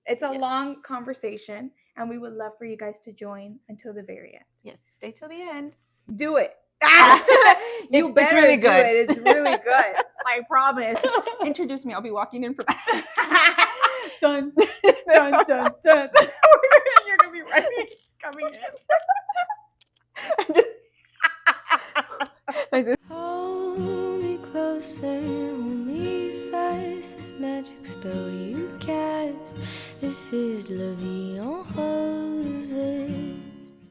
It's a long conversation, and we would love for you guys to join until the very end. Yes, stay till the end. Do it. You better it's really do good. it. It's really good. I promise. Introduce me. I'll be walking in from Dun, dun, dun, dun. You're going to be ready coming in. Like this. Hold me closer, hold me fast. This magic spell you cast. This is La Vie en Roses.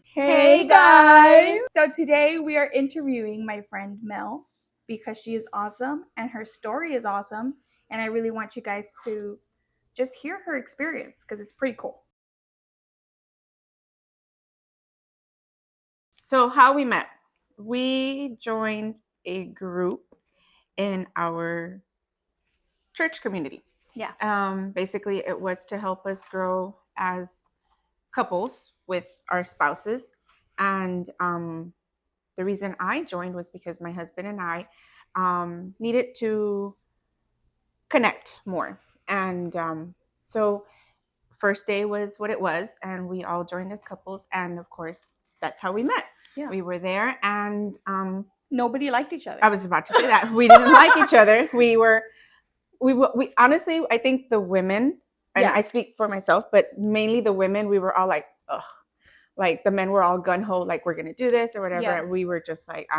Hey guys! So today we are interviewing my friend Mel because she is awesome and her story is awesome. And I really want you guys to just hear her experience because it's pretty cool. So how we met. We joined a group in our church community. Yeah. Basically, it was to help us grow as couples with our spouses. And the reason I joined was because my husband and I needed to connect more. And so first day was what it was. And we all joined as couples. And of course, that's how we met. Yeah. We were there and nobody liked each other. I was about to say that. We didn't like each other. We honestly, I think the women, and I speak for myself, but mainly the women, we were all like, ugh. Like the men were all gung-ho, like we're going to do this or whatever. Yeah. We were just like,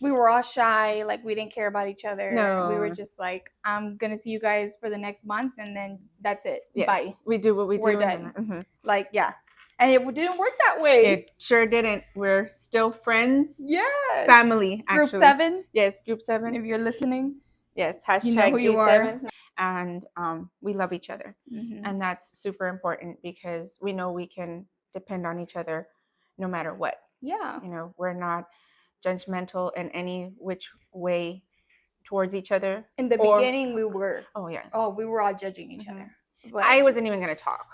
we were all shy. Like we didn't care about each other. No. We were just like, I'm going to see you guys for the next month. And then that's it. Yes. Bye. We do what we do. We're done. Mm-hmm. Like, yeah. And it didn't work that way. It sure didn't. We're still friends. Yes. Family, actually. Group 7? Yes, Group 7. If you're listening. Yes, hashtag you know who G7. You are. And we love each other. Mm-hmm. And that's super important because we know we can depend on each other no matter what. Yeah. You know, we're not judgmental in any which way towards each other. In the beginning, we were. Oh, yes. Oh, we were all judging each other. But I wasn't even going to talk.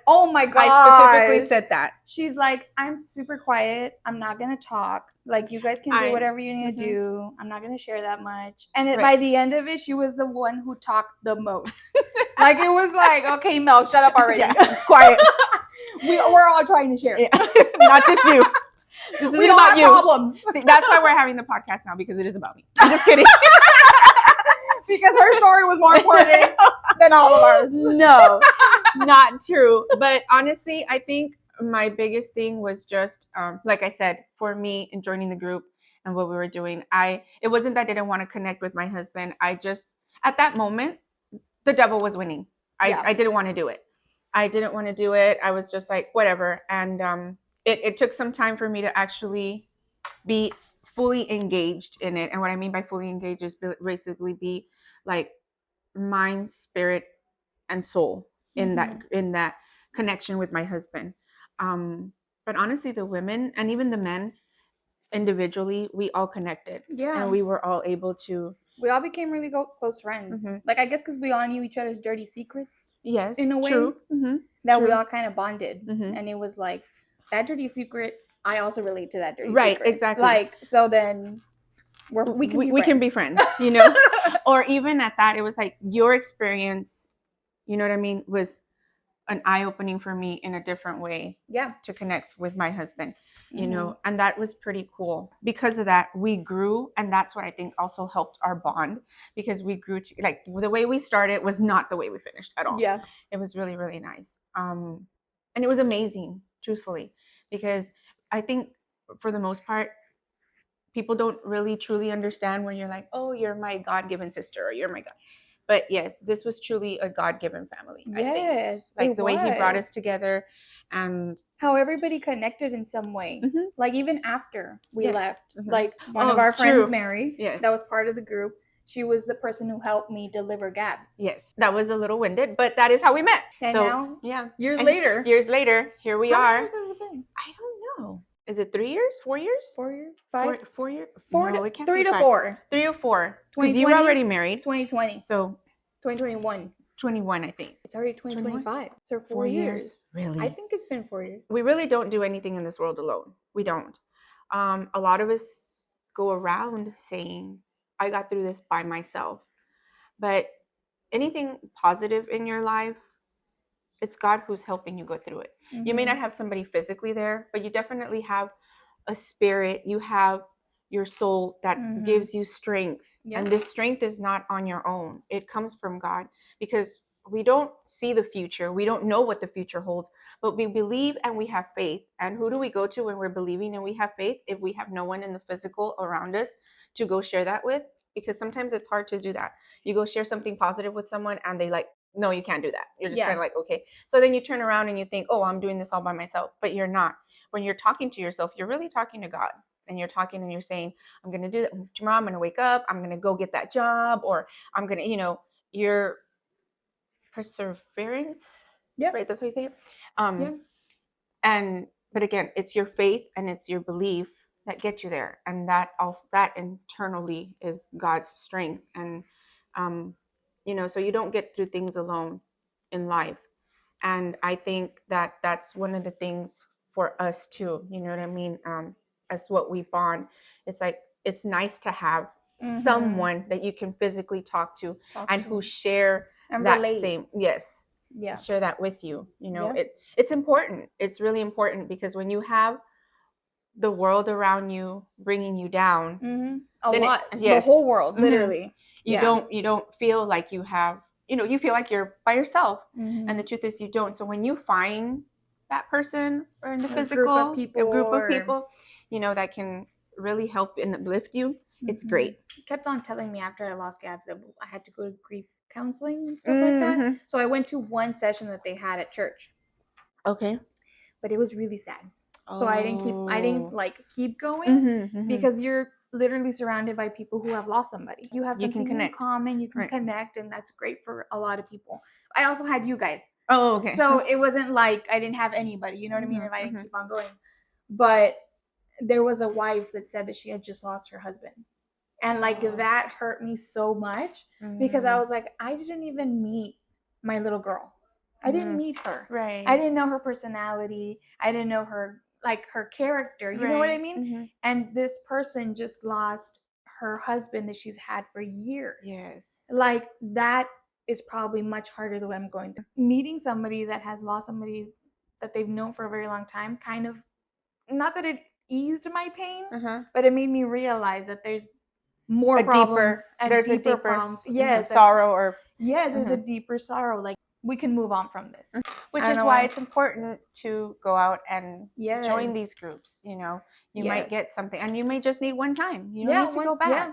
Oh my God. I specifically said that. She's like, I'm super quiet. I'm not going to talk. Like, you guys can do whatever you need to do. I'm not going to share that much. And by the end of it, she was the one who talked the most. Like, it was like, okay, Mel, shut up already. Yeah, quiet. We're all trying to share. Yeah. Not just you. This isn't about you. Problems. See, that's why we're having the podcast now, because it is about me. I'm just kidding. Because her story was more important than all of ours. No, not true. But honestly, I think my biggest thing was just, like I said, for me in joining the group and what we were doing, it wasn't that I didn't want to connect with my husband. I just, at that moment, the devil was winning. I didn't want to do it. I didn't want to do it. I was just like, whatever. And it took some time for me to actually be fully engaged in it. And what I mean by fully engaged is basically be like mind, spirit, and soul in that connection with my husband. But honestly, the women and even the men individually, we all connected. Yeah. And we were all able to. We all became really close friends. Mm-hmm. Like, I guess because we all knew each other's dirty secrets. Yes. In a way. True. Mm-hmm. That true. we all kind of bonded. Mm-hmm. And it was like, that dirty secret, I also relate to that dirty secret. Right, exactly. Like, so then we can be friends, you know? Or even at that, it was like your experience, you know what I mean, was an eye-opening for me in a different way. Yeah. To connect with my husband, you know? And that was pretty cool. Because of that, we grew. And that's what I think also helped our bond, because we grew to, like, the way we started was not the way we finished at all. Yeah. It was really, really nice. And it was amazing, truthfully, because I think for the most part, people don't really truly understand when you're like, oh, you're my God-given sister, or you're my God. But yes, this was truly a God-given family. Yes. I think. Like the way he brought us together and how everybody connected in some way. Mm-hmm. Like even after we left, like one of our true. friends, Mary, yes. that was part of the group. She was the person who helped me deliver Gabs. Yes, that was a little winded, but that is how we met. And so now, years later, here we are. How many years has it been? I don't know. Is it 3 years? 4 years? 4 years? 5? 4 years? No, it can't 3 to 4. 3 or 4. Because you were already married. 2020. So 2021. 21, I think. It's already 2025. So 4 years. Really? I think it's been 4 years. We really don't do anything in this world alone. We don't. A lot of us go around saying, I got through this by myself. But anything positive in your life, it's God who's helping you go through it. You may not have somebody physically there, but you definitely have a spirit. You have your soul that gives you strength. Yep. And this strength is not on your own. It comes from God, because we don't see the future. We don't know what the future holds, but we believe and we have faith. And who do we go to when we're believing and we have faith if we have no one in the physical around us to go share that with? Because sometimes it's hard to do that. You go share something positive with someone and they like, no, you can't do that. You're just kind of like, okay. So then you turn around and you think, oh, I'm doing this all by myself, but you're not. When you're talking to yourself, you're really talking to God, and you're talking and you're saying, I'm going to do that tomorrow. I'm going to wake up. I'm going to go get that job, or I'm going to, your perseverance. Yeah. Right. That's how you say it. But again, it's your faith and it's your belief that gets you there. And that internally is God's strength. And, so you don't get through things alone in life. And I think that that's one of the things for us too. You know what I mean? That's what we bond. It's like, it's nice to have someone that you can physically talk to who share and that relate. Same. Yes. Yeah. Share that with you. It's important. It's really important, because when you have the world around you bringing you down, a lot, the whole world, literally, you don't feel like you have, you feel like you're by yourself. And the truth is you don't. So when you find that person, or in the physical, a group of people, that can really help and uplift you, it's great. He kept on telling me after I lost Gabs that I had to go to grief counseling and stuff like that. So I went to one session that they had at church. Okay. But it was really sad. So I didn't keep going because you're literally surrounded by people who have lost somebody. You have something in common, you can connect, and that's great for a lot of people. I also had you guys. Oh, okay. So it wasn't like I didn't have anybody, you know what I mean? If I didn't keep on going. But there was a wife that said that she had just lost her husband. And that hurt me so much because I was like, I didn't even meet my little girl. I didn't meet her. Right. I didn't know her personality. I didn't know her, her character. You know what I mean? And this person just lost her husband that she's had for years. Yes. That is probably much harder than what I'm going through. Meeting somebody that has lost somebody that they've known for a very long time kind of, not that it eased my pain, but it made me realize that there's more problems. There's a deeper yes, sorrow, or there's a deeper sorrow. We can move on from this. Which is why it's important to go out and join these groups. You might get something, and you may just need one time. You don't need to go back,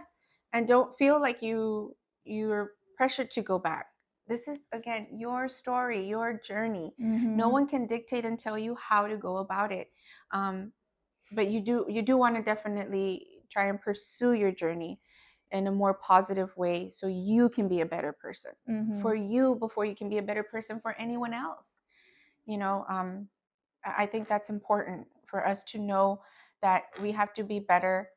and don't feel like you're pressured to go back. This is, again, your story, your journey. No one can dictate and tell you how to go about it. But you do want to definitely try and pursue your journey in a more positive way, so you can be a better person for you before you can be a better person for anyone else. I think that's important for us to know that we have to be better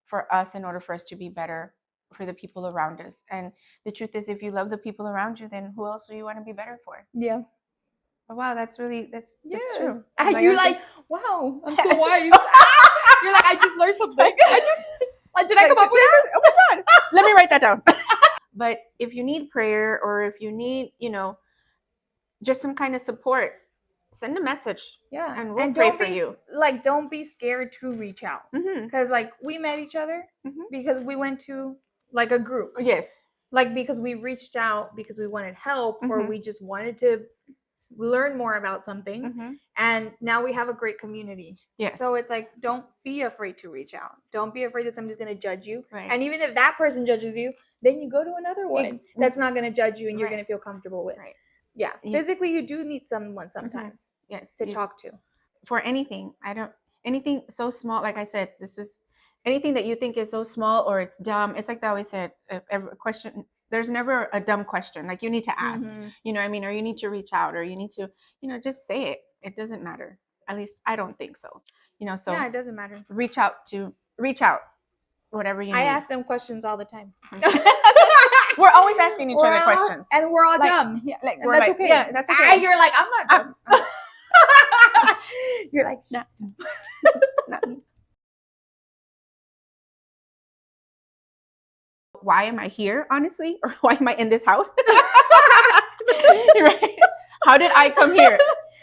for us in order for us to be better for the people around us. And the truth is, if you love the people around you, then who else do you want to be better for? Yeah. Oh, wow, that's true. You're like, wow, I'm so wise. You're like, I just learned something. Did I come up with it? Oh my God. Let me write that down. But if you need prayer, or if you need, just some kind of support, send a message. Yeah. And we'll pray for you. Don't be scared to reach out. Because we met each other because we went to a group. Yes. Because we reached out because we wanted help, or we just wanted to learn more about something, and now we have a great community. Yes. So it's don't be afraid to reach out. Don't be afraid that somebody's going to judge you. Right. And even if that person judges you, then you go to another one that's not going to judge you and you're going to feel comfortable with. Right. Yeah. Physically, you do need someone sometimes. Yes. To talk to. For anything. Anything so small, like I said, this is anything that you think is so small or it's dumb. It's like I always said, every question, there's never a dumb question. You need to ask, you know what I mean? Or you need to reach out, or you need to, just say it. It doesn't matter. At least I don't think so. So yeah, it doesn't matter. Reach out, whatever you need. I ask them questions all the time. We're always asking each other questions. And we're all dumb. Yeah, and that's okay. Yeah, that's okay. You're like, I'm not dumb. You're like, not dumb. Not me. Why am I here, honestly? Or why am I in this house? Right? How did I come here?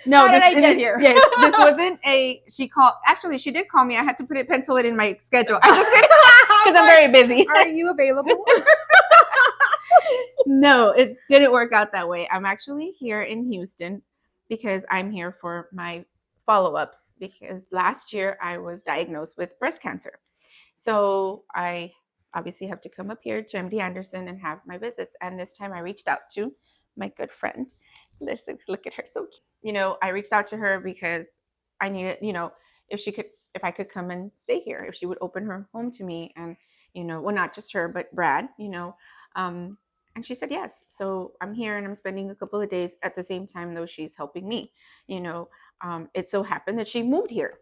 No, How did I get here? Yes, this wasn't she called. Actually, she did call me. I had to pencil it in my schedule. I'm just kidding. Because I'm very busy. Are you available? No, it didn't work out that way. I'm actually here in Houston because I'm here for my follow-ups, because last year I was diagnosed with breast cancer. So I obviously have to come up here to MD Anderson and have my visits. And this time I reached out to my good friend. Listen, look at her, so cute. You know, I reached out to her because I needed, you know, if I could come and stay here, if she would open her home to me, and, you know, well, not just her, but Brad, you know, and she said yes. So I'm here and I'm spending a couple of days at the same time, though she's helping me. You know, it so happened that she moved here.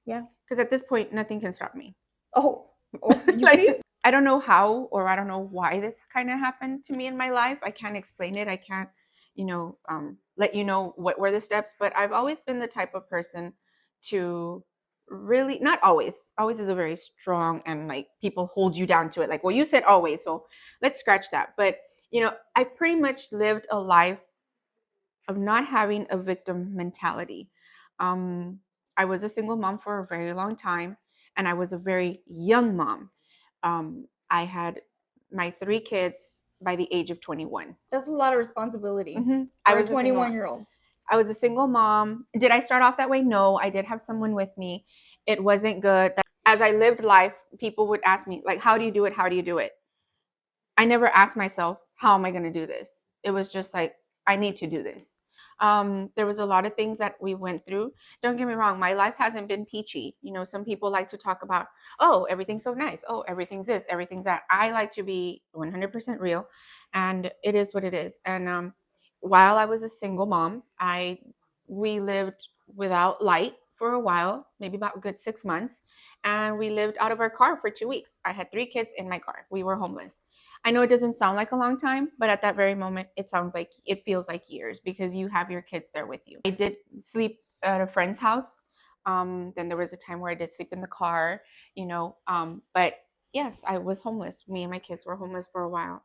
Yeah. Because at this point, nothing can stop me. Oh you see? I don't know how, or I don't know why this kind of happened to me in my life. I can't explain it. I can't, you know, let you know what were the steps. But I've always been the type of person to really, not always. Always is a very strong, and like people hold you down to it. Like, well, you said always, so let's scratch that. But, you know, I pretty much lived a life of not having a victim mentality. I was a single mom for a very long time, and I was a very young mom. I had my 3 kids by the age of 21. That's a lot of responsibility. Mm-hmm. I was a 21-year-old. I was a single mom. Did I start off that way? No, I did have someone with me. It wasn't good. As I lived life, people would ask me, like, how do you do it? How do you do it? I never asked myself, how am I going to do this? It was just like, I need to do this. There was a lot of things that we went through. Don't get me wrong, my life hasn't been peachy. You know, some people like to talk about, oh, everything's so nice. Oh, everything's this, everything's that. I like to be 100% real, and it is what it is. And while I was a single mom, we lived without light for a while, maybe about a good 6 months, and we lived out of our car for 2 weeks. I had 3 kids in my car. We were homeless. I know it doesn't sound like a long time, but at that very moment, it feels like years, because you have your kids there with you. I did sleep at a friend's house. Then there was a time where I did sleep in the car, you know, but yes, I was homeless. Me and my kids were homeless for a while.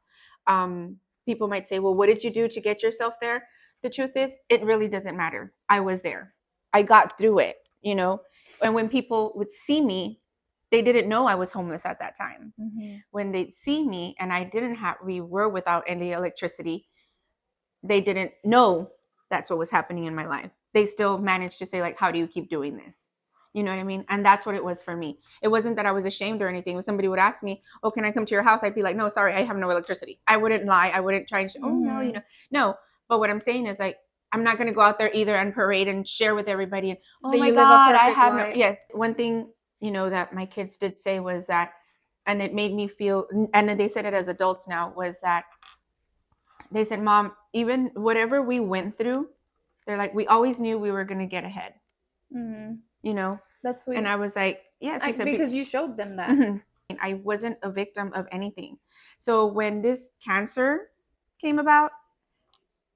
People might say, well, what did you do to get yourself there? The truth is, it really doesn't matter. I was there. I got through it, you know, and when people would see me, they didn't know I was homeless at that time. Mm-hmm. When they'd see me and we were without any electricity, they didn't know that's what was happening in my life. They still managed to say, like, how do you keep doing this? You know what I mean? And that's what it was for me. It wasn't that I was ashamed or anything. When somebody would ask me, oh, can I come to your house? I'd be like, no, sorry, I have no electricity. I wouldn't lie. I wouldn't try and, no, you know, no. But what I'm saying is, like, I'm not going to go out there either and parade and share with everybody. And, oh my God, I have no. Yes. One thing, you know, that my kids did say was that, and it made me feel, and they said it as adults now, was that they said, Mom, even whatever we went through, they're like, we always knew we were going to get ahead. Mm-hmm. You know? That's sweet. And I was like, yes. He said, because you showed them that. Mm-hmm. I wasn't a victim of anything. So when this cancer came about,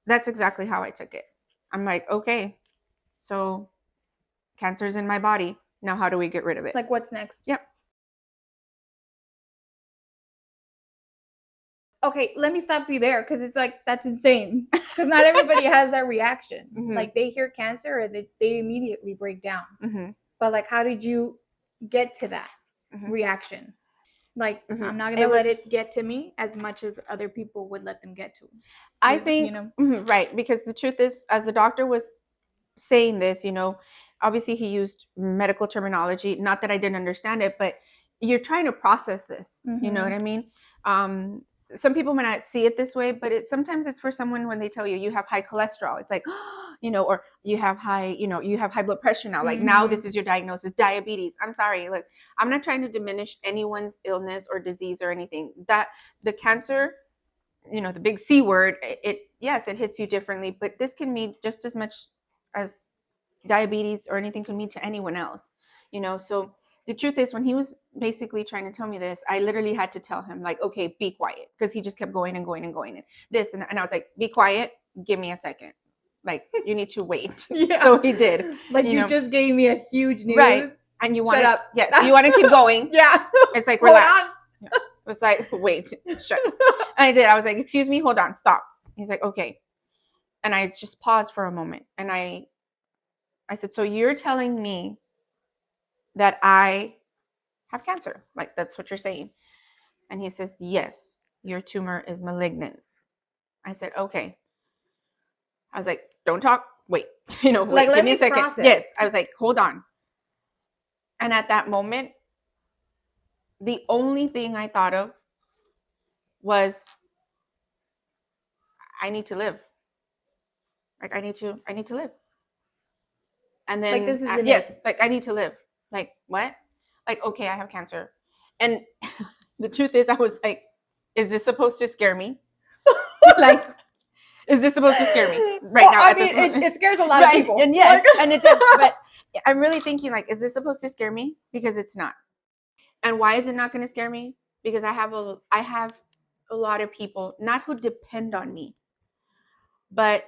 that's exactly how I took it. I'm like, okay, so cancer's in my body. Now, how do we get rid of it? Like, what's next? Yep. Okay, let me stop you there, because it's like, that's insane. Because not everybody has that reaction. Mm-hmm. Like, they hear cancer and they immediately break down. Mm-hmm. But, like, how did you get to that reaction? Like, mm-hmm. I'm not going to let it get to me as much as other people would let them get to. I think, you know? Mm-hmm, right, because the truth is, as the doctor was saying this, you know, obviously he used medical terminology. Not that I didn't understand it, but you're trying to process this. Mm-hmm. You know what I mean? Some people might not see it this way, but sometimes it's for someone when they tell you have high cholesterol. It's like, you know, or you have high blood pressure now. Like, mm-hmm. Now this is your diagnosis, diabetes. I'm sorry. Look, I'm not trying to diminish anyone's illness or disease or anything. That the cancer, you know, the big C word, it hits you differently, but this can mean just as much as diabetes or anything could mean to anyone else, you know? So the truth is, when he was basically trying to tell me this, I literally had to tell him, like, okay, be quiet. Because he just kept going and going and going. And this and I was like, be quiet. Give me a second. Like, you need to wait. Yeah. So he did. Like, you just gave me a huge news. Right. And you want Shut up. Yes. You want to keep going. Yeah. It's like, relax. was like, wait, shut. And I did. I was like, excuse me, hold on, stop. He's like, okay. And I just paused for a moment. And I said, so you're telling me that I have cancer? Like, that's what you're saying? And he says, yes, your tumor is malignant. I said, okay. I was like, don't talk. Wait, wait, give me a second. Process. Yes. I was like, hold on. And at that moment, the only thing I thought of was, I need to live. Like, I need to live. And then, like, this is yes, like, I need to live. Like, what? Like, okay, I have cancer. And the truth is, I was like, is this supposed to scare me? Like, is this supposed to scare me right now? I mean, it scares a lot of people. And yes, and it does. But I'm really thinking, like, is this supposed to scare me? Because it's not. And why is it not going to scare me? Because I have a lot of people, not who depend on me, but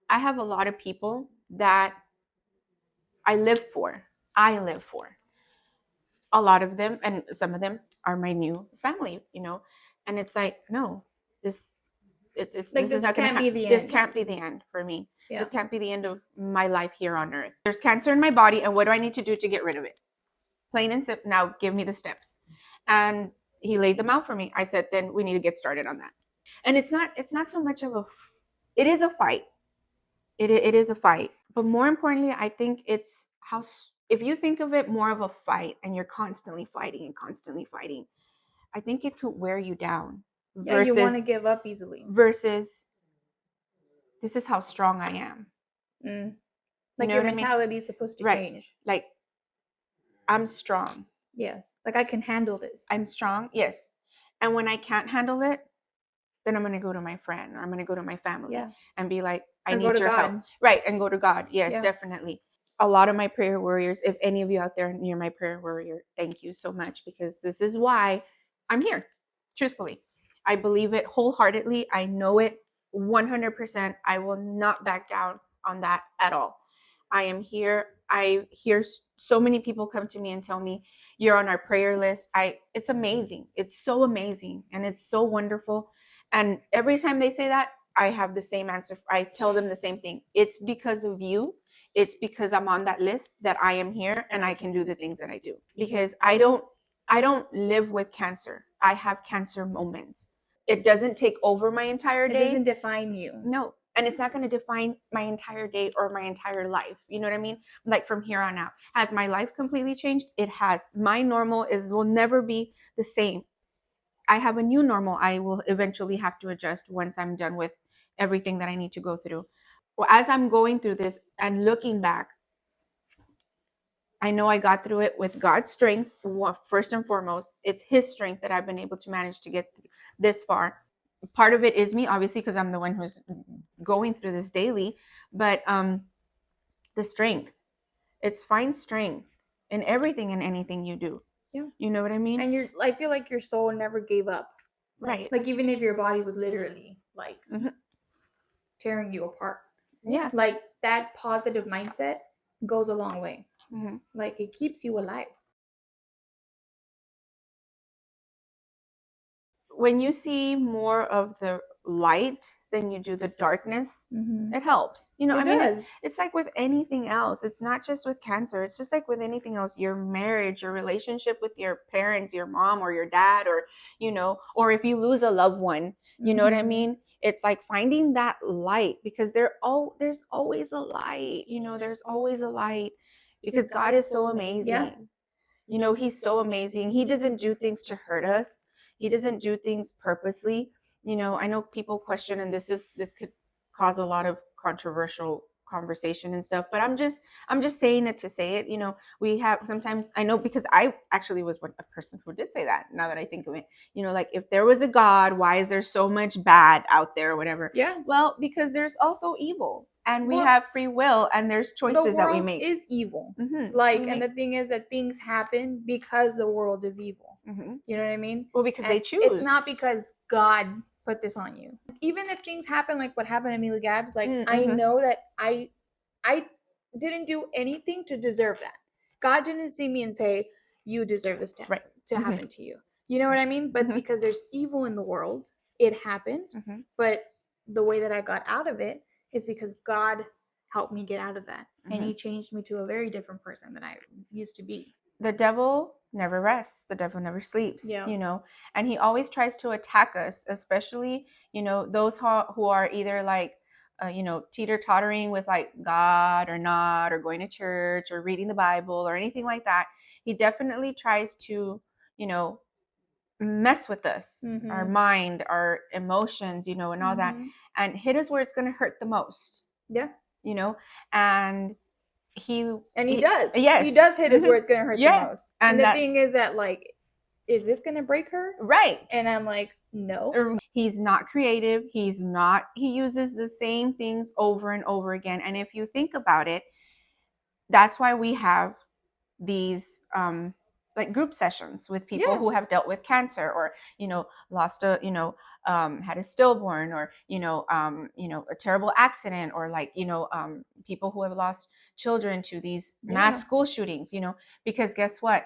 I have a lot of people that I live for. A lot of them, and some of them are my new family, and it's like, no, this is not going to happen. This can't be the end for me. Yeah. This can't be the end of my life here on earth. There's cancer in my body, and what do I need to do to get rid of it? Plain and simple. Now give me the steps. And he laid them out for me. I said, then we need to get started on that. And it's not so much of it is a fight. It is a fight. But more importantly, I think it's if you think of it more of a fight and you're constantly fighting, I think it could wear you down. Yeah, you want to give up easily. Versus, this is how strong I am. Like, your mentality is supposed to change. Like, I'm strong. Yes. Like, I can handle this. I'm strong. Yes. And when I can't handle it, then I'm going to go to my friend, or I'm going to go to my family and be like, I need your help. Right. And go to God. Yes, definitely. A lot of my prayer warriors, if any of you out there, you're my prayer warrior, thank you so much, because this is why I'm here. Truthfully, I believe it wholeheartedly. I know it 100%. I will not back down on that at all. I am here. I hear so many people come to me and tell me, you're on our prayer list. It's amazing. It's so amazing. And it's so wonderful. And every time they say that, I have the same answer. I tell them the same thing. It's because of you. It's because I'm on that list that I am here and I can do the things that I do. Because I don't live with cancer. I have cancer moments. It doesn't take over my entire day. It doesn't define you. No. And it's not going to define my entire day or my entire life. You know what I mean? Like, from here on out. Has my life completely changed? It has. My normal will never be the same. I have a new normal I will eventually have to adjust once I'm done with everything that I need to go through. Well, as I'm going through this and looking back, I know I got through it with God's strength. First and foremost, it's His strength that I've been able to manage to get this far. Part of it is me, obviously, because I'm the one who's going through this daily. But the strength, it's find strength in everything and anything you do. Yeah. You know what I mean? And I feel like your soul never gave up. Right. Like, even if your body was literally like tearing you apart. Yes. Like, that positive mindset goes a long way. Mm-hmm. Like, it keeps you alive. When you see more of the light than you do the darkness, it helps. You know, it's like with anything else. It's not just with cancer. It's just like with anything else. Your marriage, your relationship with your parents, your mom or your dad, or, or if you lose a loved one, you know what I mean? It's like finding that light, because there's always a light. There's always a light, because God is so amazing. Yeah. He's so amazing. He doesn't do things to hurt us. He doesn't do things purposely. I know people question, and this could cause a lot of controversial conversation and stuff, but I'm just saying it to say it. We have sometimes, I know, because I actually was a person who did say that, now that I think of it, like, if there was a God, why is there so much bad out there or whatever? Yeah. Well, because there's also evil, and we have free will, and there's choices that we make. The world is evil. Mm-hmm. And the thing is that things happen because the world is evil. Mm-hmm. You know what I mean? Well, because they choose. It's not because God put this on you. Even if things happen like what happened to Mila Gabs, like, I know that I didn't do anything to deserve that. God didn't see me and say, you deserve this to happen to you. You know what I mean? But Mhm. because there's evil in the world, it happened. Mhm. But the way that I got out of it is because God helped me get out of that. And he changed me to a very different person than I used to be. The devil never rests. The devil never sleeps, Yeah. you know, and he always tries to attack us, especially, you know, those who are either like, you know, teeter-tottering with like God or not, or going to church or reading the Bible or anything like that. He definitely tries to, you know, mess with us, our mind, our emotions, you know, and all that, and hit us where it's going to hurt the most. Yeah. You know, and he does. Yes. He does hit us where it's going to hurt the most. And the thing is that, like, is this going to break her? Right. And I'm like, no. He's not creative. He uses the same things over and over again. And if you think about it, that's why we have these like group sessions with people who have dealt with cancer, or, you know, lost a, you know, had a stillborn, or, you know, a terrible accident, or like, you know, people who have lost children to these mass school shootings, you know, because guess what?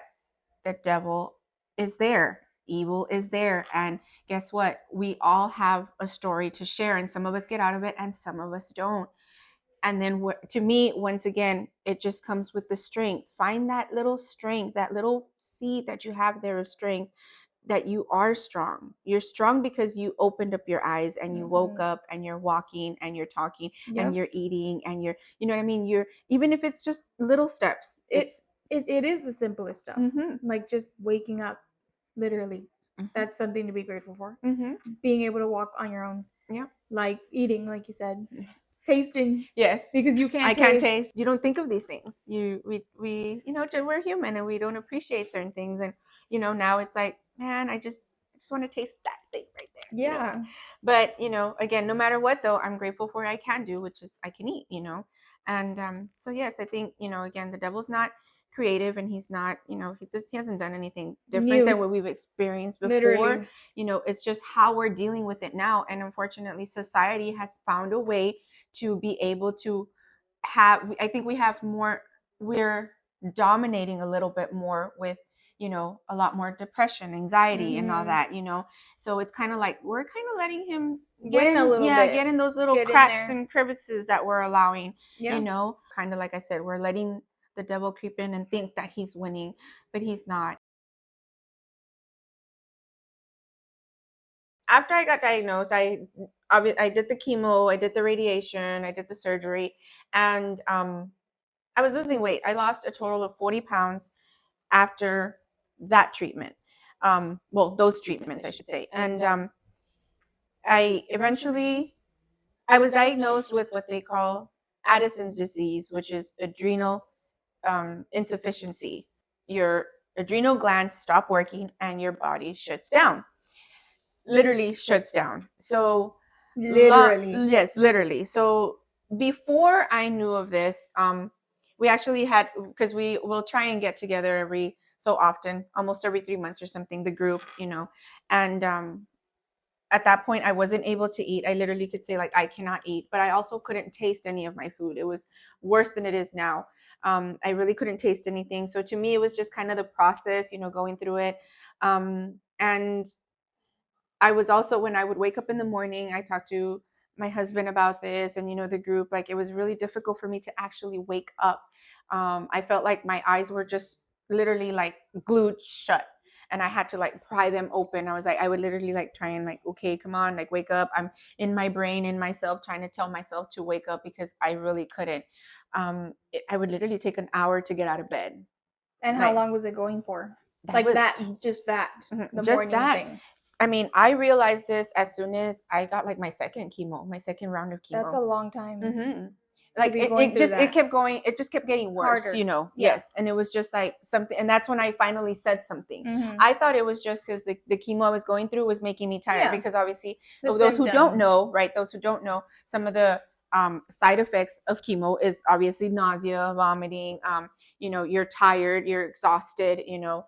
The devil is there. Evil is there. And guess what? We all have a story to share, and some of us get out of it and some of us don't. And then to me, once again, it just comes with the strength. Find that little strength, that little seed that you have there of strength, that you are strong. You're strong because you opened up your eyes and you woke up and you're walking and you're talking and you're eating and you're, you know what I mean? You're, even if it's just little steps, it is the simplest stuff. Like just waking up, literally. That's something to be grateful for. Being able to walk on your own. Yeah. Like eating, like you said. Tasting. Yes. Because you can't can't taste. You don't think of these things. We you know, we're human and we don't appreciate certain things. And, you know, now it's like, man, I just want to taste that thing right there. Yeah. You know? But, you know, again, no matter what though, I'm grateful for what I can do, which is I can eat, you know. And so yes, I think, you know, again, the devil's not creative, and he's not, you know, he hasn't done anything different than what we've experienced before. Literally. You know, it's just how we're dealing with it now. And unfortunately, society has found a way to be able to have, I think we have more, we're dominating a little bit more with, you know, a lot more depression, anxiety, and all that, you know. So it's kind of like we're kind of letting him get in a little bit, get in those little cracks and crevices that we're allowing, you know, kind of like I said, we're letting the devil creep in and think that he's winning, but he's not. After I got diagnosed, I did the chemo, I did the radiation, I did the surgery, and I was losing weight. I lost a total of 40 pounds after that treatment. Well, those treatments, I should say. And I was diagnosed with what they call Addison's disease, which is adrenal insufficiency. Your adrenal glands stop working and your body shuts down. Literally shuts down. So literally. Yes, literally. So before I knew of this, we actually had, because we will try and get together every so often, almost every 3 months or something, the group, you know. And at that point, I wasn't able to eat. I literally could say, like, I cannot eat, but I also couldn't taste any of my food. It was worse than it is now. I really couldn't taste anything. So to me, it was just kind of the process, you know, going through it. And I was also, when I would wake up in the morning, I talked to my husband about this, and, you know, the group, like, it was really difficult for me to actually wake up. I felt like my eyes were just literally like glued shut, and I had to like pry them open. I would literally like try and like, okay, come on, like wake up. I'm in my brain, in myself, trying to tell myself to wake up because I really couldn't. I would literally take an hour to get out of bed. And how long was it going for? Just that. The just morning that. thing. I mean, I realized this as soon as I got like my second round of chemo. That's a long time. Mm-hmm. Like it kept going. It just kept getting worse, harder. You know? Yeah. Yes. And it was just like something. And that's when I finally said something. I thought it was just because the chemo I was going through was making me tired, because obviously those who don't know, right? Those who don't know, some of the side effects of chemo is obviously nausea, vomiting, you know, you're tired, you're exhausted, you know,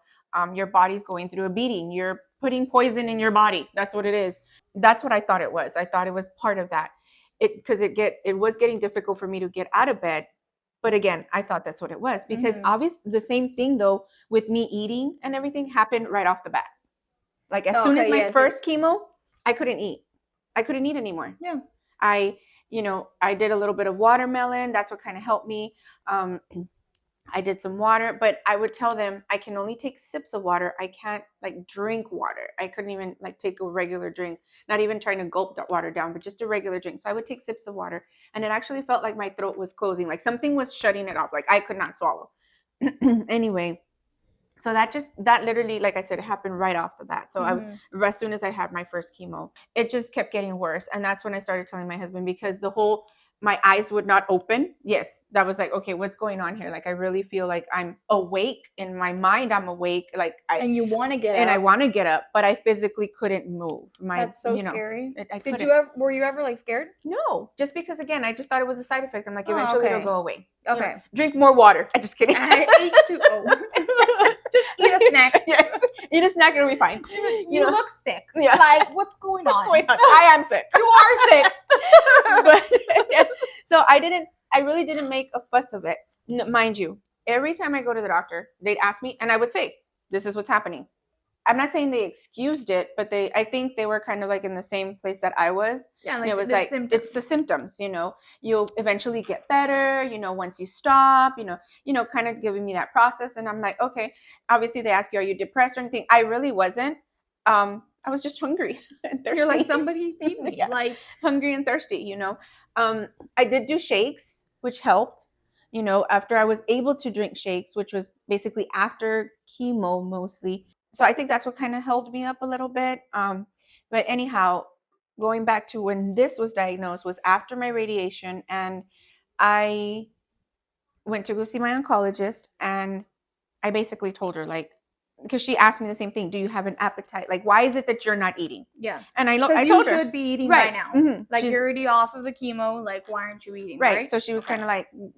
your body's going through a beating, you're putting poison in your body. That's what it is. That's what I thought it was. I thought it was part of that. Because it was getting difficult for me to get out of bed. But again, I thought that's what it was, because obviously the same thing though with me eating and everything happened right off the bat. Like as soon as my first chemo, I couldn't eat. I couldn't eat anymore. Yeah. I did a little bit of watermelon. That's what kind of helped me. I did some water, but I would tell them I can only take sips of water. I can't like drink water. I couldn't even like take a regular drink, not even trying to gulp that water down, but just a regular drink. So I would take sips of water, and it actually felt like my throat was closing, like something was shutting it off, like I could not swallow. Anyway, so that literally, like I said, it happened right off the bat. So as soon as I had my first chemo, it just kept getting worse. And that's when I started telling my husband, because my eyes would not open. Yes, that was like, okay, what's going on here? Like, I really feel like I'm awake in my mind. I'm awake. Like and you want to get and up. I want to get up, but I physically couldn't move. That's so scary. Were you ever like scared? No, just because again, I just thought it was a side effect. I'm like, eventually it'll go away. Okay. Drink more water. I'm just kidding. H2O. Just eat a snack. Yes. Eat a snack, it'll be fine. You look sick. Yeah. Like, what's going on? I am sick. You are sick. But, yeah. So I really didn't make a fuss of it. Mind you, every time I go to the doctor, they'd ask me, and I would say, this is what's happening. I'm not saying they excused it, but I think they were kind of like in the same place that I was. Yeah, like it was like, symptoms. It's the symptoms, you'll eventually get better, once you stop, kind of giving me that process. And I'm like, okay, obviously they ask you, are you depressed or anything? I really wasn't. I was just hungry and thirsty. You're like, somebody feed me. Yeah. Like hungry and thirsty, I did do shakes, which helped, after I was able to drink shakes, which was basically after chemo mostly. So I think that's what kind of held me up a little bit. But anyhow, going back to when this was diagnosed was after my radiation, and I went to go see my oncologist, and I basically told her, like, because she asked me the same thing, do you have an appetite? Like, why is it that you're not eating? Yeah. And I told her. You should be eating by now. Mm-hmm. Like, you're already off of the chemo. Like, why aren't you eating? Right. So she was kind of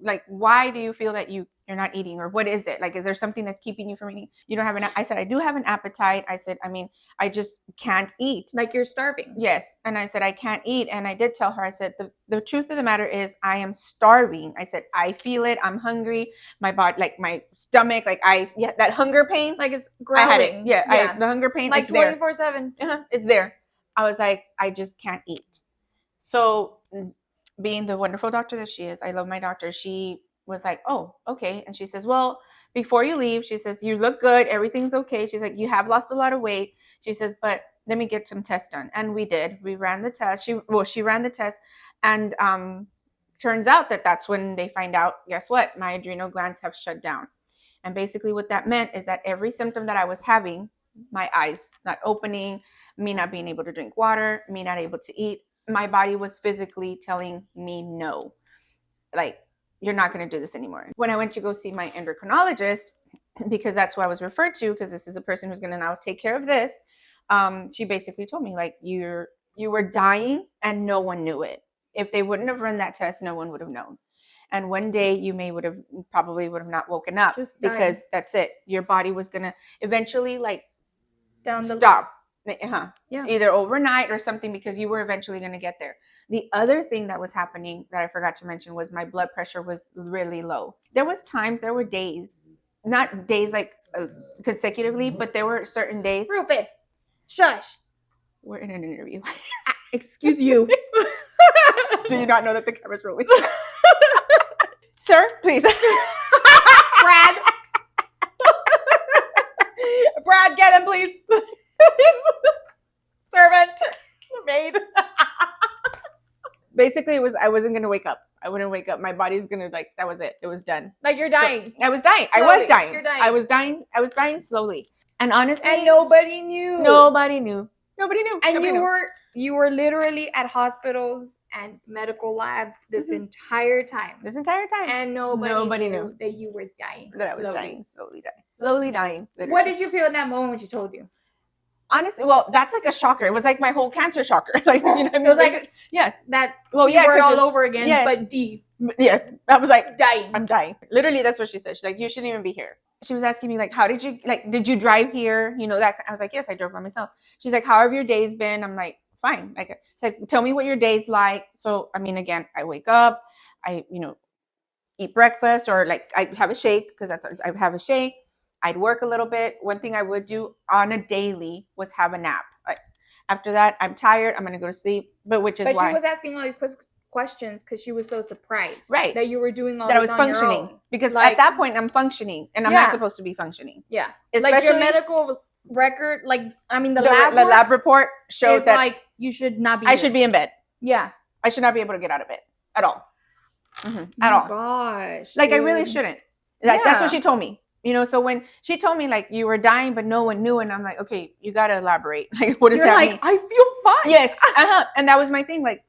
like, why do you feel that you're not eating? Or what is it? Like, is there something that's keeping you from eating? You don't have I said, I do have an appetite. I said, I just can't eat. Like, you're starving. Yes. And I said, I can't eat. And I did tell her, I said, the truth of the matter is I am starving. I said, I feel it. I'm hungry. My body, like my stomach, like that hunger pain. Like it's growling. I had it. Yeah. The hunger pain. Like 24/7. It's there. I was like, I just can't eat. So being the wonderful doctor that she is, I love my doctor. She was like, oh, okay. And she says, well, before you leave, she says, you look good. Everything's okay. She's like, you have lost a lot of weight. She says, but let me get some tests done. And we did. We ran the test. She ran the test. And turns out that's when they find out, guess what? My adrenal glands have shut down. And basically what that meant is that every symptom that I was having, my eyes not opening, me not being able to drink water, me not able to eat, my body was physically telling me no. Like, you're not going to do this anymore. When I went to go see my endocrinologist, because that's who I was referred to, because this is a person who's going to now take care of this, she basically told me, like, you were dying and no one knew it. If they wouldn't have run that test, no one would have known. And one day you probably would have not woken up, just because that's it. Your body was going to eventually stop. Yeah. Either overnight or something, because you were eventually going to get there. The other thing that was happening that I forgot to mention was my blood pressure was really low. There were days, not days like consecutively, but there were certain days. Rufus, shush. We're in an interview. Excuse you. Do you not know that the camera's rolling? Sir, please. Brad. Brad, get him, please. Servant. Maid. Basically, I wasn't going to wake up. I wouldn't wake up. My body's going to, that was it. It was done. Like, you're dying. So, I was dying. Slowly. I was dying. You're dying. I was dying slowly. And honestly. And nobody knew. Nobody knew. And you were literally at hospitals and medical labs this entire time. And nobody knew that you were dying. That I was dying. Slowly dying. Literally. What did you feel in that moment when she told you? Honestly, well, that's like a shocker. It was like my whole cancer shocker. Like, you know what I mean? It was like yes. That word all over again, yes. but D. Yes. I was like, dying. I'm dying. Literally, that's what she said. She's like, you shouldn't even be here. She was asking me, like, how did you drive here? That. I was like, yes, I drove by myself. She's like, how have your days been? I'm like, fine. She's like, tell me what your day's like. So, again, I wake up, I, eat breakfast, or like I have a shake, because I have a shake. I'd work a little bit. One thing I would do on a daily was have a nap. Like, after that, I'm tired. I'm gonna go to sleep. But why she was asking all these questions because she was so surprised, right, that you were doing all that this I was on your functioning. own. Because at that point, I'm functioning, and I'm not supposed to be functioning. Yeah, especially, like your medical record, like the lab report shows that like you should not be. I should be in bed. Yeah, I should not be able to get out of bed at all. At all. Gosh, like, dude. I really shouldn't. Like, that's what she told me. So when she told me, like, you were dying but no one knew, and I'm like, okay, you gotta elaborate. Like, what does that mean? I feel fine. Yes. And that was my thing. Like,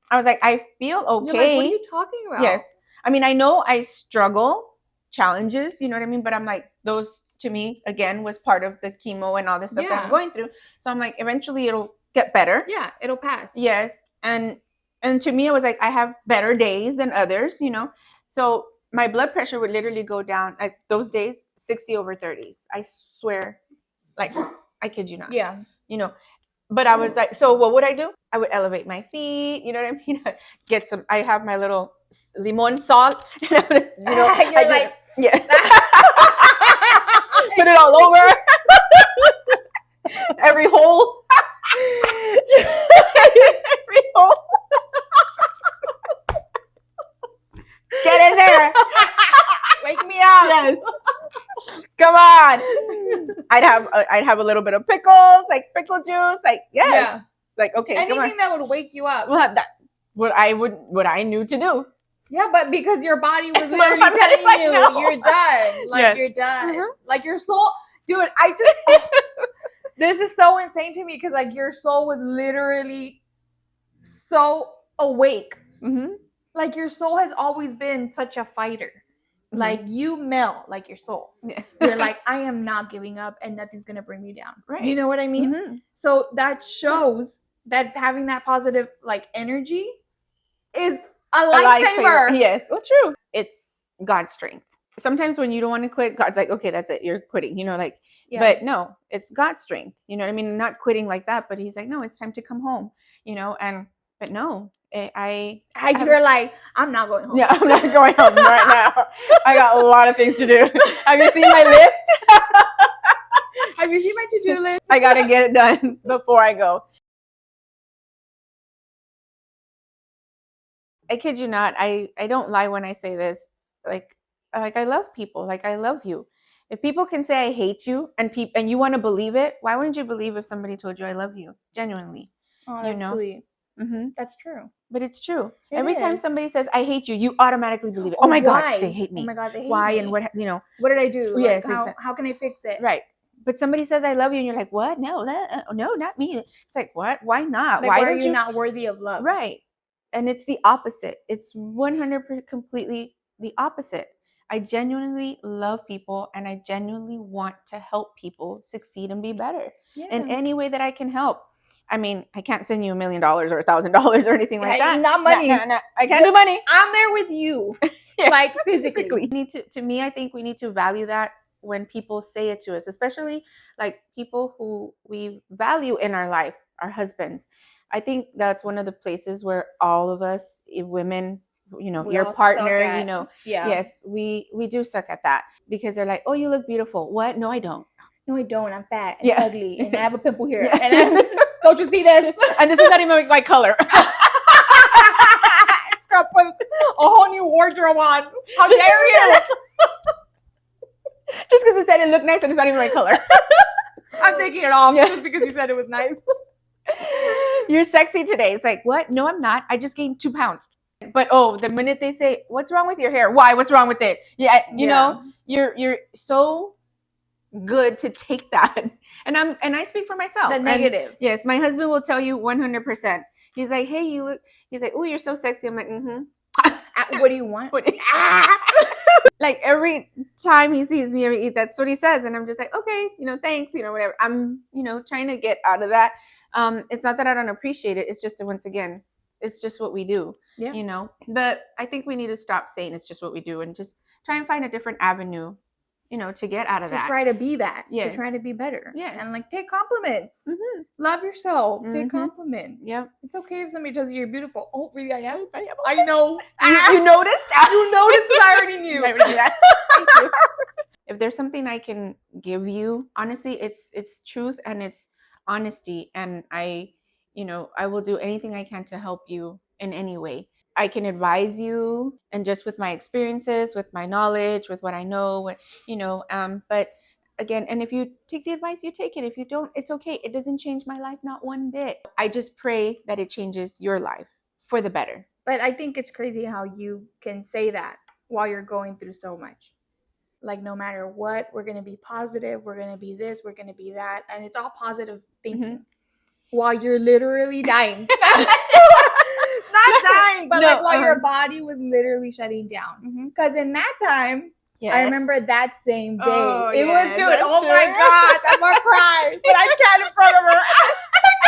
I was like, I feel okay. You're like, what are you talking about? Yes. I mean, I know I struggle, challenges, you know what I mean? But I'm like, those to me, again, was part of the chemo and all this stuff that I'm going through. So I'm like, eventually it'll get better. Yeah, it'll pass. Yes. And to me, it was like, I have better days than others, So my blood pressure would literally go down, like, those days, 60/30s. I swear, like, I kid you not. Yeah. But I was like, so what would I do? I would elevate my feet. You know what I mean? I have my little limon salt. You're like, yeah. Put it all over. Every hole. Every hole. Get in there. Wake me up. Yes. Come on. I'd have a little bit of pickles, like pickle juice, like, yes. Yeah. Like, okay, anything that would wake you up. Well, what I knew to do. Yeah, but because your body was literally telling you, no. You're done. Like, you're done. Like, your soul, dude, this is so insane to me, because, like, your soul was literally so awake. Like, your soul has always been such a fighter. Like, you melt like your soul. You're like, I am not giving up, and nothing's going to bring me down. Right. You know what I mean? So that shows that having that positive, like, energy is a lifesaver. Yes. Well, true. It's God's strength. Sometimes when you don't want to quit, God's like, okay, that's it. You're quitting, like, but no, it's God's strength. You know what I mean? Not quitting like that, but he's like, no, it's time to come home, but no, you're like, I'm not going home. Yeah, I'm not going home right now. I got a lot of things to do. Have you seen my list? Have you seen my to-do list? I got to get it done before I go. I kid you not. I don't lie when I say this. Like I love people. Like, I love you. If people can say I hate you and you want to believe it, why wouldn't you believe if somebody told you I love you genuinely? Oh, that's sweet. That's true. But it's true. Every time somebody says I hate you, you automatically believe it. Oh my God, they hate me. Oh my God, they hate me. Why? And what? What did I do? Yes. Like, how can I fix it? Right. But somebody says I love you, and you're like, what? No, not me. It's like, what? Why not? Like, why are you not worthy of love? Right. And it's the opposite. It's 100% completely the opposite. I genuinely love people, and I genuinely want to help people succeed and be better in any way that I can help. I mean, I can't send you $1 million or $1,000 or anything like that. Not money. No. I can't do money. I'm there with you, like, physically. To me, I think we need to value that when people say it to us, especially like people who we value in our life, our husbands. I think that's one of the places where all of us, women, your partner, yes, we do suck at that, because they're like, oh, you look beautiful. What? No, I don't. No, I don't. I'm fat and ugly, and I have a pimple here. And don't you see this? And this is not even my color. It's got to put a whole new wardrobe on. How dare you? Just because it said it looked nice and it's not even my color. I'm taking it off just because you said it was nice. You're sexy today. It's like, what? No, I'm not. I just gained 2 pounds. But the minute they say, what's wrong with your hair? Why? What's wrong with it? Yeah, you know, you're so good to take that. And I spep for myself. The negative. And yes, my husband will tell you 100%. He's like, hey, you look. He's like, oh, you're so sexy. I'm like, What do you want? Like, every time he sees me that's what he says, and I'm just like, okay, thanks, whatever. I'm trying to get out of that. It's not that I don't appreciate it. It's just, once again, it's just what we do. But I think we need to stop saying it's just what we do and just try and find a different avenue, to get out of that. To try to be that. Yes. To try to be better. Yes. And, like, take compliments. Love yourself. Take compliments. Yep. It's okay if somebody tells you you're beautiful. Oh, really? I am? I know. You noticed? You noticed, because I already knew. I already knew that. Thank you. if there's something I can give you, honestly, it's truth and it's honesty. And I will do anything I can to help you in any way. I can advise you, and just with my experiences, with my knowledge, with what I know, but again, and if you take the advice, you take it. If you don't, it's okay. It doesn't change my life, not one bit. I just pray that it changes your life for the better. But I think it's crazy how you can say that while you're going through so much. Like, no matter what, we're going to be positive, we're going to be this, we're going to be that, and it's all positive thinking while you're literally dying. Not dying, but like while your body was literally shutting down. Because in that time, I remember that same day. It was, dude, my gosh, I'm gonna cry, but I can't in front of her.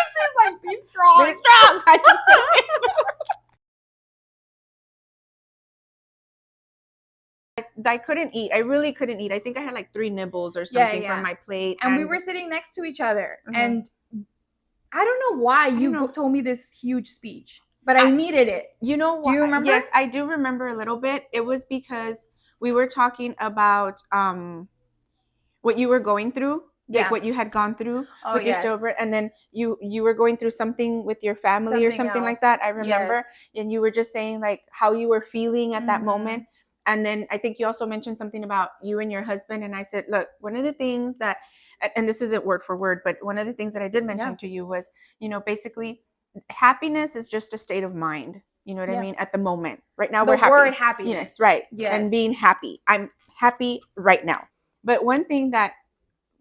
She's like, be strong. Be strong. I couldn't eat. I really couldn't eat. I think I had like 3 nibbles or something from my plate. And we were sitting next to each other. And I don't know why you told me this huge speech, but I needed it. You know what? Do you remember? Yes, I do remember a little bit. It was because we were talking about what you were going through, like what you had gone through with your stillbirth, and then you were going through something with your family or something like that. I remember, and you were just saying like how you were feeling at that moment. And then I think you also mentioned something about you and your husband. And I said, look, one of the things that, and this isn't word for word, but one of the things that I did mention to you was, basically happiness is just a state of mind. You know what I mean? At the moment. Right now, we're happy. The word happiness. Yes, right. Yes. And being happy. I'm happy right now. But one thing that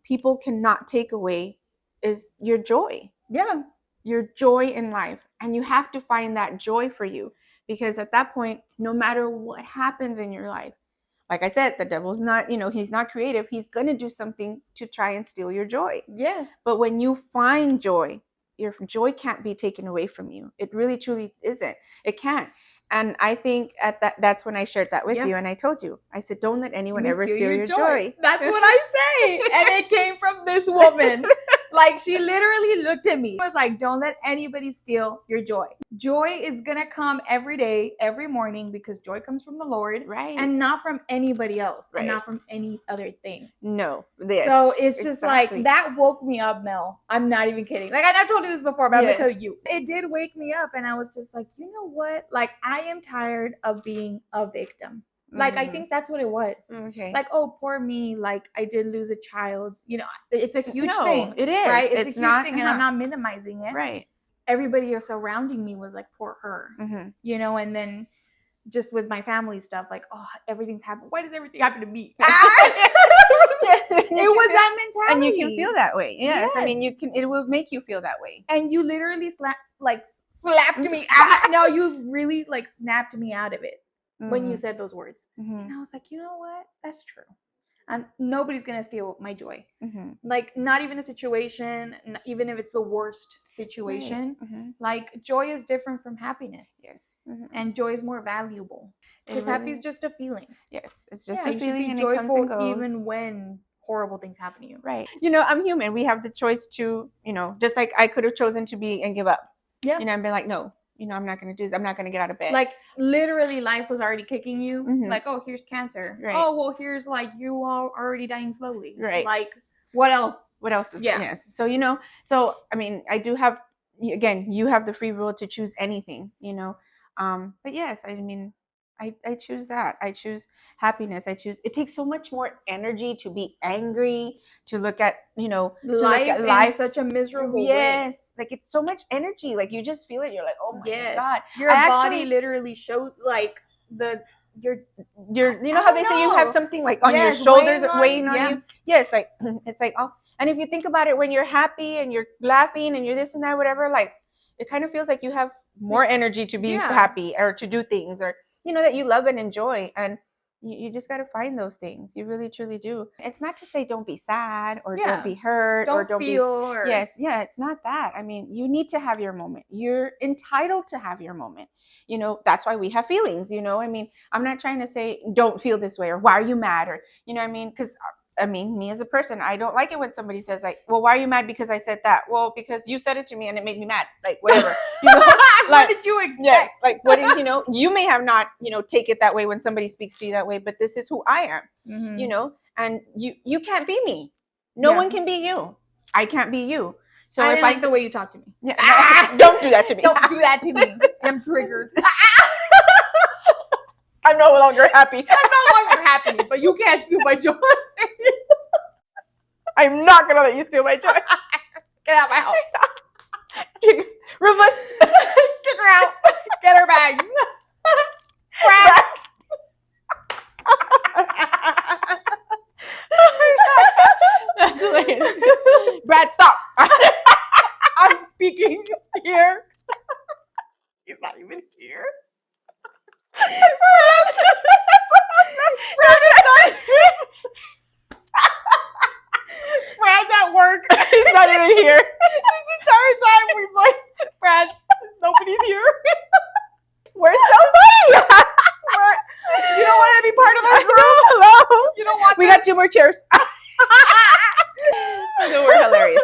people cannot take away is your joy. Yeah. Your joy in life. And you have to find that joy for you. Because at that point, no matter what happens in your life, like I said, the devil's not, he's not creative. He's going to do something to try and steal your joy. Yes. But when you find joy, your joy can't be taken away from you. It really, truly isn't. It can't. And I think that's when I shared that with you. And I told you, I said, don't let anyone ever steal your joy. That's what I say. And it came from this woman. Like, she literally looked at me. It was like, don't let anybody steal your joy. Joy is going to come every day, every morning, because joy comes from the Lord. Right. And not from anybody else. Right. And not from any other thing. No. So it's just like, that woke me up, Mel. I'm not even kidding. Like, I've told you this before, but I'm going to tell you. It did wake me up. And I was just like, you know what? Like, I am tired of being a victim. Like, I think that's what it was. Okay. Like, oh, poor me. Like, I did lose a child. It's a huge thing. It is. Right? It's a huge thing, and I'm not minimizing it. Right. Everybody surrounding me was like, poor her. And then just with my family stuff, like, oh, everything's happened. Why does everything happen to me? It was that mentality. And you can feel that way. Yes. I mean, it will make you feel that way. And you literally slapped me. No, you really snapped me out of it. When you said those words. And I was like, you know what? That's true. And nobody's going to steal my joy. Like, not even a situation, even if it's the worst situation. Like, joy is different from happiness. Yes. And joy is more valuable. Because happy is just a feeling. Yes. It's just a feeling, and joyful it comes and goes. Even when horrible things happen to you. Right. I'm human. We have the choice to, just like I could have chosen to be and give up. Yeah. And been like, no. I'm not going to do this. I'm not going to get out of bed. Like, literally, life was already kicking you. Like, oh, here's cancer. Right. Oh, well, here's you are already dying slowly. Right. Like, what else? What else is yes. So, I mean, I do have, again, you have the free will to choose anything, But yes, I mean, I choose that. I choose happiness. It takes so much more energy to be angry, to look at, life in such a miserable way. Yes. Like, it's so much energy. Like, you just feel it. You're like, oh my God. Your body literally shows your how they say you have something on your shoulders weighing on you? Yes. Like, it's like, oh, and if you think about it, when you're happy and you're laughing and you're this and that, whatever, like, it kind of feels like you have more energy to be happy or to do things, or that you love and enjoy, and you just got to find those things. You really, truly do. It's not to say don't be sad or don't be hurt or don't feel. Yes, it's not that. I mean, you need to have your moment. You're entitled to have your moment. That's why we have feelings. I mean, I'm not trying to say don't feel this way or why are you mad or I mean, because I mean, me as a person, I don't like it when somebody says like, well, why are you mad because I said that? Well, because you said it to me and it made me mad. Like, whatever. You know, What did you expect? yes, like what did, you know, you may have not, you know, take it that way when somebody speaks to you that way, but this is who I am, you know, and you can't be me. No one can be you. I can't be you. So I if didn't like the way you talk to me. yeah, don't do that to me. Don't do that to me. I'm triggered. I'm no longer happy. I'm no longer happy, but you can't steal my joy. I'm not gonna let you steal my joy. Get out of my house. Rufus, Kick her out. Get her bags. Brad. That's hilarious. Brad, stop. I'm speaking here. He's not even here. Brad is not here. Brad's at work. He's not even here. This entire time we've like, Brad, nobody's here. We're so funny. You don't want to be part of our group? Hello. You don't want We got 2 more chairs. So we're hilarious.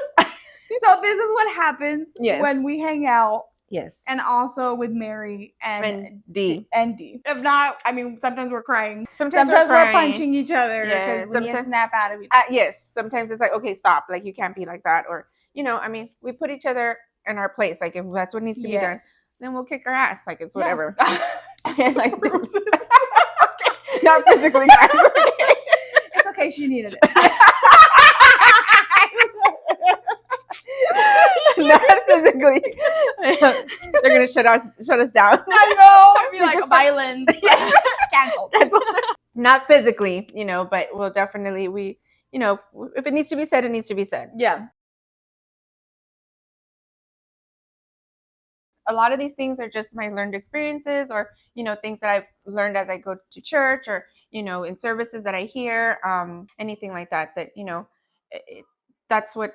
So this is what happens Yes. when we hang out, Yes. and also with Mary and D. D. If not, I mean, sometimes we're crying. Sometimes Sometimes we're crying. punching each other Yeah, because we need to sometimes- snap out of each other. Yes. Sometimes it's like, okay, stop. Like you can't be like that, or you know, I mean, we put each other in our place. Like if that's what needs to be done, then we'll kick our ass. Like it's whatever. And like not physically, guys. It's okay. She needed it. Not physically. They're gonna shut us down. I know. It'd be You're like just violence. Canceled. Not physically, you know, but we'll definitely you know, if it needs to be said, it needs to be said. Yeah. A lot of these things are just my learned experiences, or you know, things that I've learned as I go to church, or you know, in services that I hear, anything like that. That you know, that's what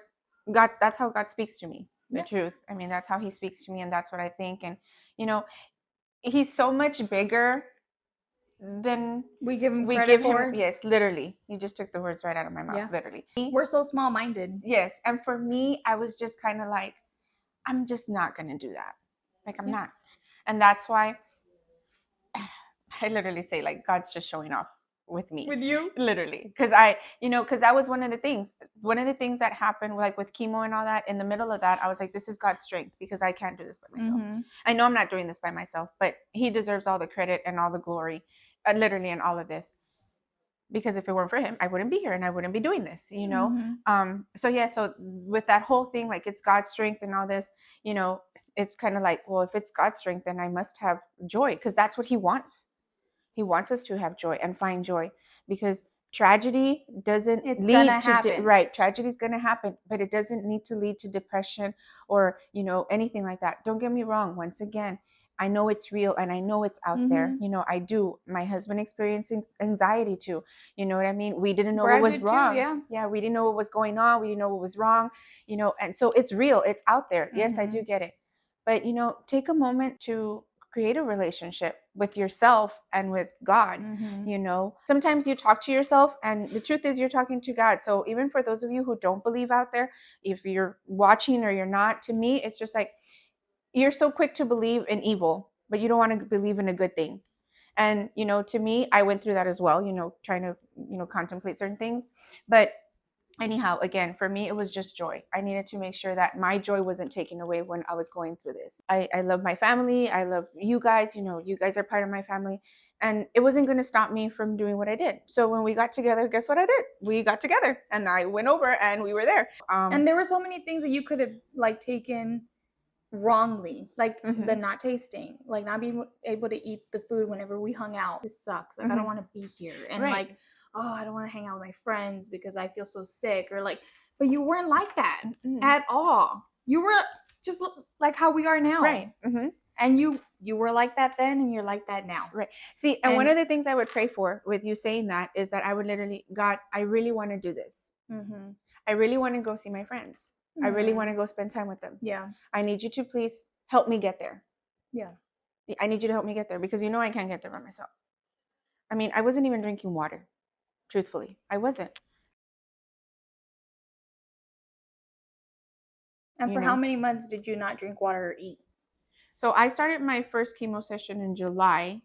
God. That's how God speaks to me. The truth. I mean, that's how He speaks to me, and that's what I think. And you know, He's so much bigger than We give him we credit give for. Him. Yes, literally. You just took the words right out of my mouth. Yeah. Literally. We're so small-minded. Yes, and for me, I was just kind of like, I'm just not gonna do that. Like I'm not, and that's why I literally say like God's just showing off with me. With you? Literally, because that was one of the things that happened, like with chemo and all that. In the middle of that, I was like, this is God's strength, because I can't do this by myself. Mm-hmm. I know I'm not doing this by myself, but He deserves all the credit and all the glory, literally, in all of this. Because if it weren't for Him, I wouldn't be here and I wouldn't be doing this, you know? Mm-hmm. So with that whole thing, like it's God's strength and all this, you know, it's kind of like, well, if it's God's strength, then I must have joy, because that's what He wants. He wants us to have joy and find joy, because tragedy doesn't lead to happen. Right. Tragedy is going to happen, but it doesn't need to lead to depression or, you know, anything like that. Don't get me wrong. Once again, I know it's real and I know it's out there. You know, I do. My husband experiencing anxiety too. You know what I mean? We didn't know Brad what was did wrong. too, Yeah, we didn't know what was going on. We didn't know what was wrong, you know, and so it's real. It's out there. Yes, I do get it. But, you know, take a moment to create a relationship with yourself and with God. You know, sometimes you talk to yourself, and the truth is you're talking to God. So even for those of you who don't believe out there, if you're watching or you're not, to me, it's just like, you're so quick to believe in evil, but you don't want to believe in a good thing. And, you know, to me, I went through that as well, you know, trying to, you know, contemplate certain things. But anyhow, again, for me, it was just joy. I needed to make sure that my joy wasn't taken away when I was going through this. I love my family. I love you guys. You know, you guys are part of my family. And it wasn't going to stop me from doing what I did. So when we got together, guess what I did? We got together and I went over and we were there. And there were so many things that you could have like taken wrongly, like the not tasting, like not being able to eat the food whenever we hung out. This sucks. Like I don't want to be here. And like, oh, I don't want to hang out with my friends because I feel so sick, or like, but you weren't like that at all. You were just like how we are now. Right. And you were like that then, and you're like that now. Right. See, and one of the things I would pray for with you saying that is that I would literally, God, I really want to do this. I really want to go see my friends. I really want to go spend time with them. Yeah. I need you to please help me get there. Yeah. I need you to help me get there, because you know I can't get there by myself. I mean, I wasn't even drinking water. Truthfully, I wasn't. And for how many months did you not drink water or eat? So I started my first chemo session in July,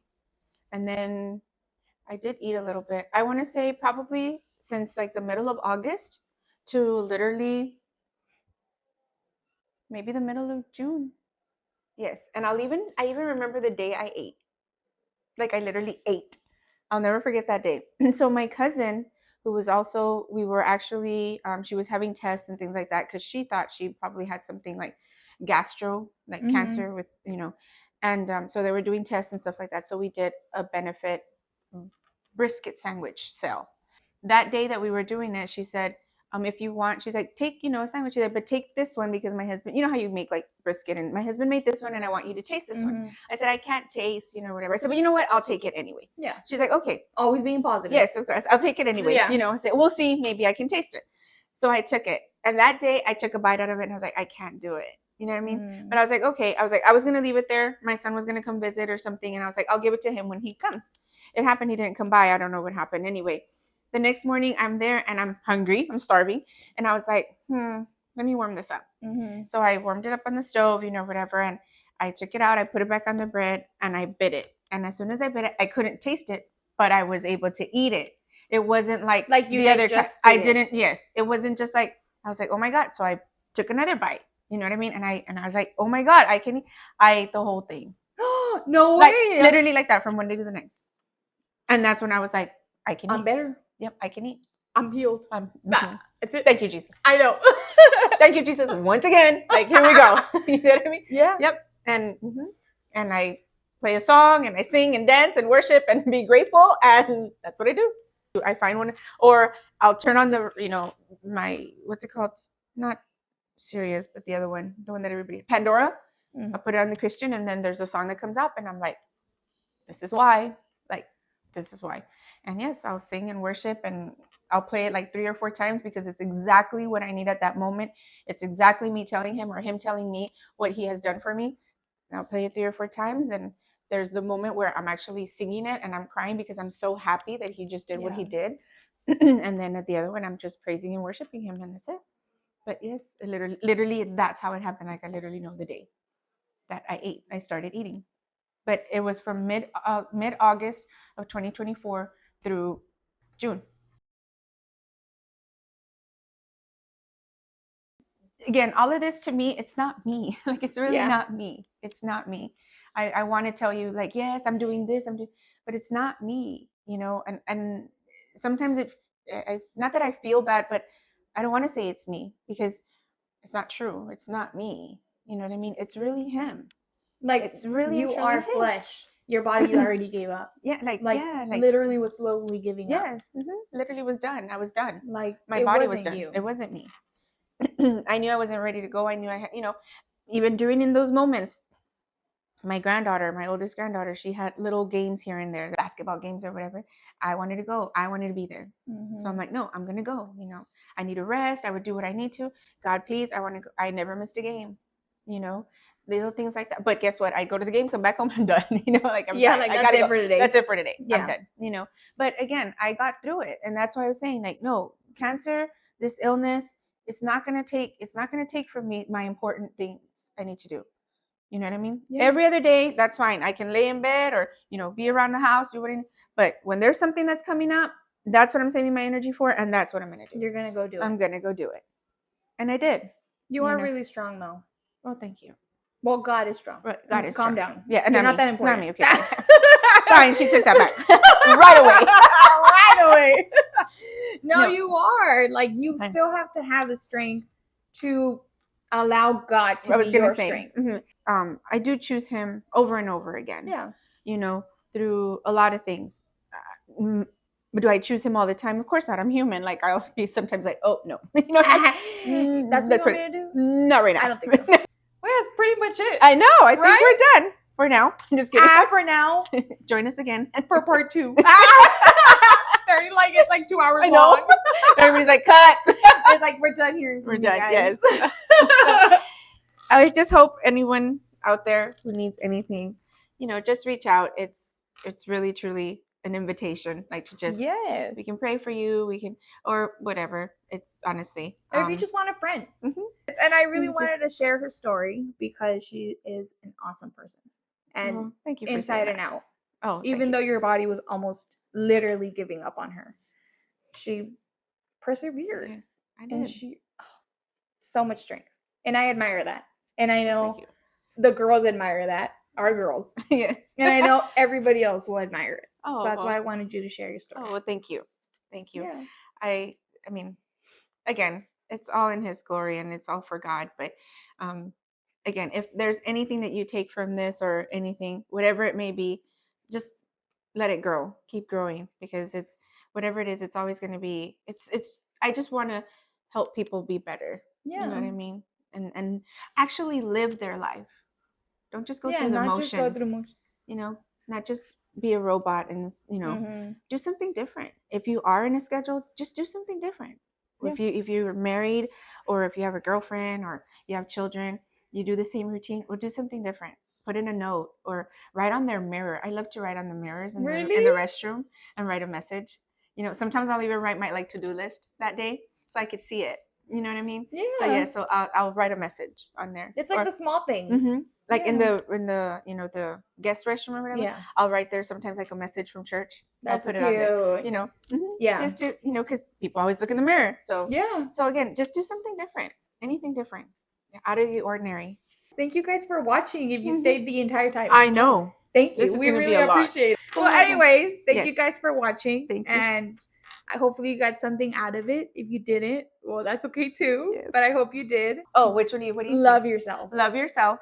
and then I did eat a little bit. I want to say probably since like the middle of August to literally maybe the middle of June. Yes, and I even remember the day I ate. Like I literally ate. I'll never forget that day. And so my cousin, who was also, we were actually, she was having tests and things like that because she thought she probably had something like gastro, like cancer with, and so they were doing tests and stuff like that. So we did a benefit brisket sandwich sale. That day that we were doing it, she said, if you want, she's like, take, a sandwich there, but take this one because my husband, you know how you make like brisket, and my husband made this one and I want you to taste this one. I said, I can't taste, whatever. I said, but you know what? I'll take it anyway. Yeah. She's like, okay. Always being positive. Yes, of course. I'll take it anyway. Yeah. I said, we'll see. Maybe I can taste it. So I took it. And that day I took a bite out of it and I was like, I can't do it. You know what I mean? But I was like, okay. I was going to leave it there. My son was going to come visit or something. And I was like, I'll give it to him when he comes. It happened. He didn't come by. I don't know what happened. Anyway, the next morning I'm there and I'm hungry. I'm starving. And I was like, let me warm this up. So I warmed it up on the stove, whatever. And I took it out. I put it back on the bread and I bit it. And as soon as I bit it, I couldn't taste it, but I was able to eat it. It wasn't like you the other time. I didn't. Yes. It wasn't just like, I was like, oh my God. So I took another bite. You know what I mean? And I was like, oh my God, I ate the whole thing. No like, way. Literally like that from one day to the next. And that's when I was like, I can eat. I'm better. Yep, I can eat. I'm healed. That's it. Thank you, Jesus. I know. Thank you, Jesus. Once again, like, here we go. You know what I mean? Yeah. Yep. And I play a song and I sing and dance and worship and be grateful. And that's what I do. I find one, or I'll turn on the, my, what's it called? Not Sirius, but the other one, the one that everybody, Pandora. I'll put it on the Christian, and then there's a song that comes up and I'm like, this is why. Like, this is why. And yes, I'll sing and worship, and I'll play it like 3 or 4 times because it's exactly what I need at that moment. It's exactly me telling him or him telling me what he has done for me. And I'll play it 3 or 4 times, and there's the moment where I'm actually singing it and I'm crying because I'm so happy that he just did what he did. And then at the other one, I'm just praising and worshiping him, and that's it. But yes, literally, that's how it happened. Like, I literally know the day that I started eating. But it was from mid-August of 2024 through June. Again, all of this to me, it's not me. Like, it's really not me. It's not me. I want to tell you, like, yes, I'm doing this, but it's not me, and sometimes not that I feel bad, but I don't want to say it's me because it's not true. It's not me. You know what I mean? It's really him. Like, it's really you are flesh. Your body already gave up. Like literally was slowly giving up. Yes, literally was done. I was done. Like, my body was done. It wasn't me. I knew I wasn't ready to go. I knew I had, even during in those moments, my oldest granddaughter, she had little games here and there, basketball games or whatever. I wanted to go. I wanted to be there. So I'm like, no, I'm going to go. I need a rest. I would do what I need to. God, please, I want to go. I never missed a game, little things like that. But guess what? I go to the game, come back home, I'm done. That's it for today. That's it for today. Yeah. I'm done, But again, I got through it. And that's why I was saying, like, no, cancer, this illness, it's not going to take from me my important things I need to do. You know what I mean? Yeah. Every other day, that's fine. I can lay in bed or, be around the house, do what I need. But when there's something that's coming up, that's what I'm saving my energy for. And that's what I'm going to do. You're going to go do it. I'm going to go do it. And I did. You are really strong, though. Well, thank you. Well, God is strong. God is Calm strong. down. Yeah, you're not that important. Not me. Okay. Fine, she took that back right away. Right away. No, you are. Like, you still have to have the strength to allow God to be your strength. I do choose him over and over again. Yeah. Through a lot of things. But do I choose him all the time? Of course not. I'm human. Like, I'll be sometimes like, oh, no. That's what you want me to do? Not right now. I don't think so. Well, that's pretty much it. I know. I think we're done for now. I'm just kidding. For now. Join us again. For part 2. It's like 2 hours long. Everybody's like, cut. It's like, we're done here. We're done, guys. Yes. So, I just hope anyone out there who needs anything, just reach out. It's really, truly an invitation, like to just yes, we can pray for you, we can, or whatever. It's honestly, or if you just want a friend. mhm. And I really It's wanted just- to share her story because she is an awesome person, and Oh, thank you for inside saying and that. out. Oh, thank Even you. though your body was almost literally giving up on her, she persevered, Yes, I and did. she so much strength, and I admire that. And I know Thank you. the girls admire that, our girls, Yes. and I know everybody else will admire it. Oh, So that's well. why I wanted you to share your story. Oh, well, thank you. Thank you. Yeah. I mean, again, it's all in his glory and it's all for God. But again, if there's anything that you take from this or anything, whatever it may be, just let it grow. Keep growing, because it's whatever it is, it's always going to be, I just want to help people be better. Yeah. You know what I mean? And actually live their life. Don't just go Yeah, through the not motions. just go through motions. You know, not just be a robot and, you know, Mhm. do something different. If you are in a schedule, just do something different. Yeah. If you're married, or if you have a girlfriend, or you have children, you do the same routine, well, do something different. Put in a note or write on their mirror. I love to write on the mirrors in Really? the restroom and write a message. You know, sometimes I'll even write my like to-do list that day so I could see it. You know what I mean? Yeah. So yeah, so I'll write a message on there. It's like Or- the small things. Mhm. Like in Yeah. the you know, the guest restroom or whatever. Yeah. I'll write there sometimes like a message from church. That's I'll put cute. it on there. You know. Mhm. Yeah. Just to, you know, because people always look in the mirror. So Yeah. so again, just do something different. Anything different. Out of the ordinary. Thank you guys for watching. If you Mhm. stayed the entire time. I know. Thank you. This is We gonna be really a lot. appreciate it. Oh Well, my God. anyways, thank you Yes. guys for watching. Thank you. And I hopefully you got something out of it. If you didn't, well, that's okay too. Yes. But I hope you did. Oh, which one do you what do you Love say? yourself. Love yourself.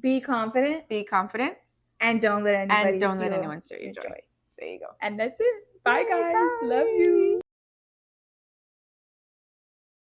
Be confident. Be confident. And don't let anybody And don't let steal anyone steal your joy. There you go. And that's it. Bye, Yay, guys. bye. Love you.